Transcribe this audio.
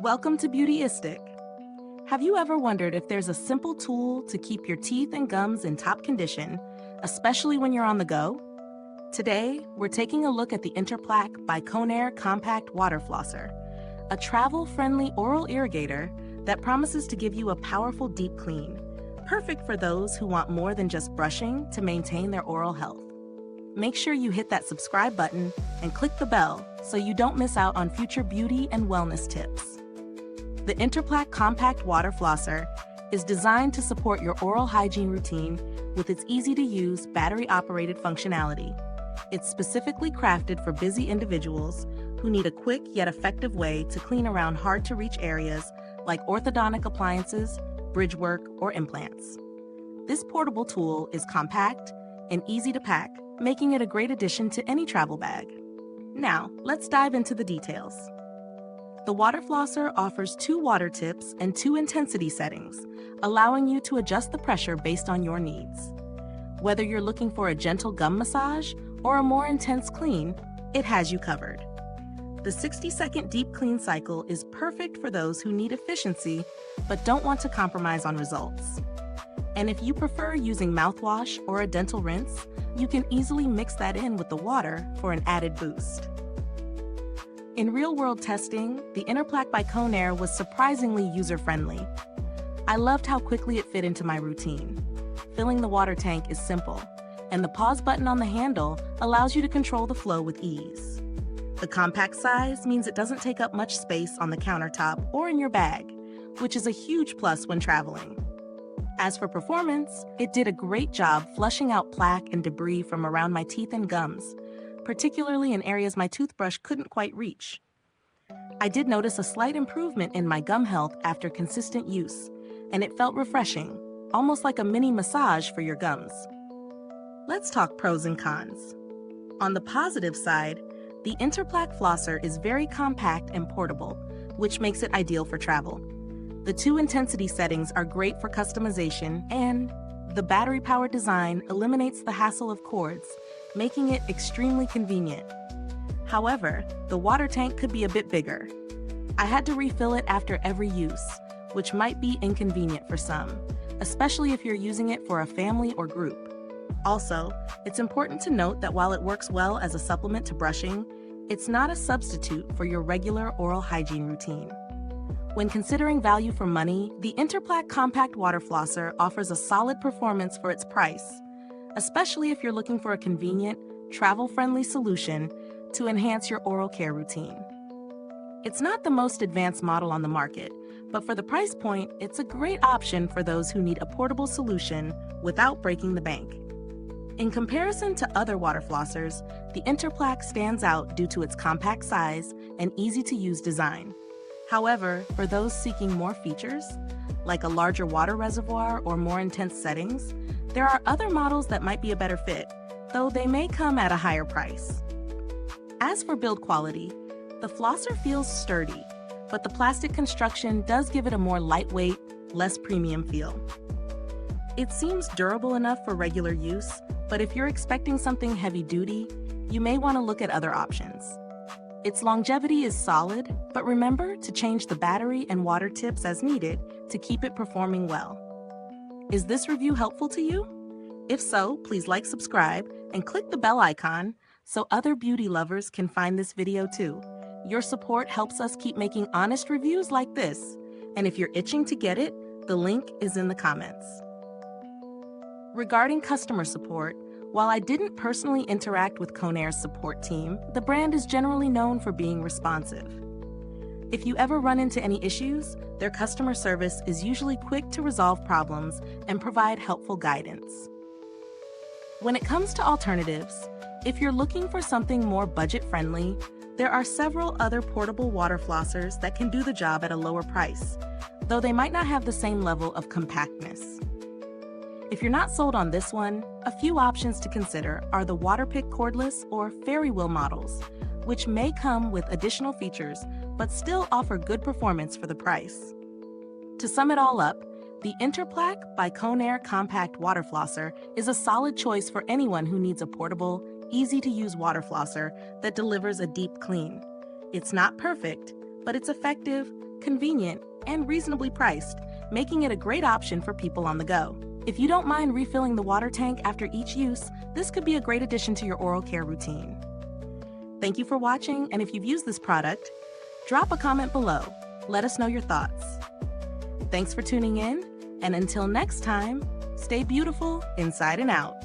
Welcome to Beautyistic. Have you ever wondered if there's a simple tool to keep your teeth and gums in top condition, especially when you're on the go? Today, we're taking a look at the Interplak by Conair Compact Water Flosser, a travel-friendly oral irrigator that promises to give you a powerful deep clean, perfect for those who want more than just brushing to maintain their oral health. Make sure you hit that subscribe button and click the bell so you don't miss out on future beauty and wellness tips. The Interplak Compact Water Flosser is designed to support your oral hygiene routine with its easy-to-use, battery-operated functionality. It's specifically crafted for busy individuals who need a quick yet effective way to clean around hard-to-reach areas like orthodontic appliances, bridge work, or implants. This portable tool is compact and easy to pack, making it a great addition to any travel bag. Now, let's dive into the details. The water flosser offers 2 water tips and 2 intensity settings, allowing you to adjust the pressure based on your needs. Whether you're looking for a gentle gum massage or a more intense clean, it has you covered. The 60-second deep clean cycle is perfect for those who need efficiency but don't want to compromise on results. And if you prefer using mouthwash or a dental rinse, you can easily mix that in with the water for an added boost. In real-world testing, the Interplak by Conair was surprisingly user-friendly. I loved how quickly it fit into my routine. Filling the water tank is simple, and the pause button on the handle allows you to control the flow with ease. The compact size means it doesn't take up much space on the countertop or in your bag, which is a huge plus when traveling. As for performance, it did a great job flushing out plaque and debris from around my teeth and gums, particularly in areas my toothbrush couldn't quite reach. I did notice a slight improvement in my gum health after consistent use, and it felt refreshing, almost like a mini massage for your gums. Let's talk pros and cons. On the positive side, the Interplak flosser is very compact and portable, which makes it ideal for travel. The 2 intensity settings are great for customization, and the battery-powered design eliminates the hassle of cords, making it extremely convenient. However, the water tank could be a bit bigger. I had to refill it after every use, which might be inconvenient for some, especially if you're using it for a family or group. Also, it's important to note that while it works well as a supplement to brushing, it's not a substitute for your regular oral hygiene routine. When considering value for money, the Interplak Compact Water Flosser offers a solid performance for its price, especially if you're looking for a convenient, travel-friendly solution to enhance your oral care routine. It's not the most advanced model on the market, but for the price point, it's a great option for those who need a portable solution without breaking the bank. In comparison to other water flossers, the Interplak stands out due to its compact size and easy-to-use design. However, for those seeking more features, like a larger water reservoir or more intense settings, there are other models that might be a better fit, though they may come at a higher price. As for build quality, the flosser feels sturdy, but the plastic construction does give it a more lightweight, less premium feel. It seems durable enough for regular use, but if you're expecting something heavy-duty, you may want to look at other options. Its longevity is solid, but remember to change the battery and water tips as needed to keep it performing well. Is this review helpful to you? If so, please like, subscribe, and click the bell icon so other beauty lovers can find this video too. Your support helps us keep making honest reviews like this, and if you're itching to get it, the link is in the comments. Regarding customer support, while I didn't personally interact with Conair's support team, the brand is generally known for being responsive. If you ever run into any issues, their customer service is usually quick to resolve problems and provide helpful guidance. When it comes to alternatives, if you're looking for something more budget-friendly, there are several other portable water flossers that can do the job at a lower price, though they might not have the same level of compactness. If you're not sold on this one, a few options to consider are the Waterpik cordless or fairy wheel models, which may come with additional features but still offer good performance for the price. To sum it all up, the Interplak by Conair Compact Water Flosser is a solid choice for anyone who needs a portable, easy-to-use water flosser that delivers a deep clean. It's not perfect, but it's effective, convenient, and reasonably priced, making it a great option for people on the go. If you don't mind refilling the water tank after each use, this could be a great addition to your oral care routine. Thank you for watching, and if you've used this product, drop a comment below. Let us know your thoughts. Thanks for tuning in, and until next time, stay beautiful inside and out.